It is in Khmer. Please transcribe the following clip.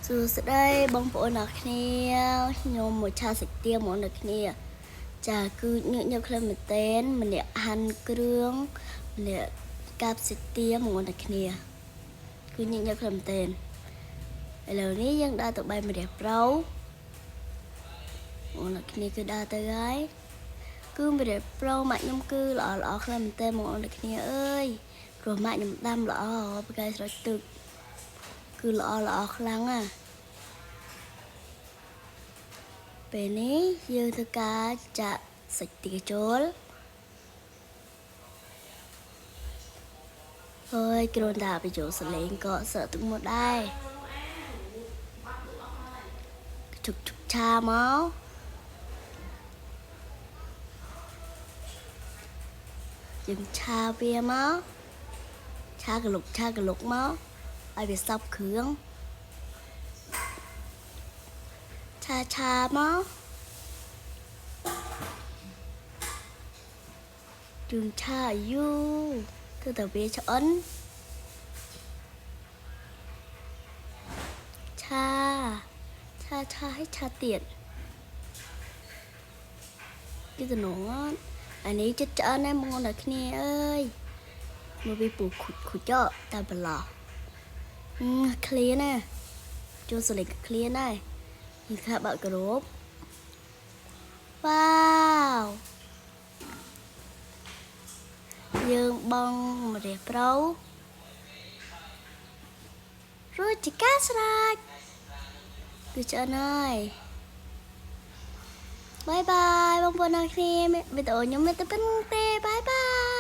សួស្តីបងប្អូនអ្នកគ្នាខ្ញុំមួយឆាសាច់ទាហ្មងអ្នកគ្នាចាគឺញឹកខ្លឹមមែនទែនម្នាក់ហាន់គ្រឿងម្នាក់កាប់សាច់ទាហ្មងអ្នកគ្នាគឺញឹកខ្លឹមមែនទែនឥឡូវនេះយើងដើរទៅបាយម្រះប្រៅបងអ្នកគ្នាគឺដើរទៅហើយគឺម្រះប្រៅម៉ាក់ខ្ញុំគឺល្អខ្លឹមមែនទែនបងអ្នកគ្នាអើយព្រោះម៉ាក់ខ្ញុំដាំល្អបកាយស្រោចទឹកគឺល្អខ្លាំងណាពេលនេះយើងធ្វើការចាក់សាច់ទាចូលហើយគ្រាន់តែបញ្ចូលសលេងក៏ស្រក់ទឹកមកដែរជុកឆាមកយើងឆាវាមកឆាកលុកមកឲ្យវាសប់គ្រឿងឆាមកយើងឆាយូរទៅវាឆ្អិនឆាឲ្យឆាទៀតគឺតំណងអានេះចិត្តឆ្អិនណាបងប្អូនអ្នកគ្នាអើយមកវាពូខូចតែបន្លោះឃ្លាណាចូលសលេងឃ្លាដែរយើងថាបើកគ្របវ៉ាវយើងបងម្រះប្រៅរួចជាការស្រេចគឺឆ្អិនហើយបាយបងប្អូនអ្នកគ្នាវីដេអូខ្ញុំមានតែប៉ុណ្្នឹងទេបាយ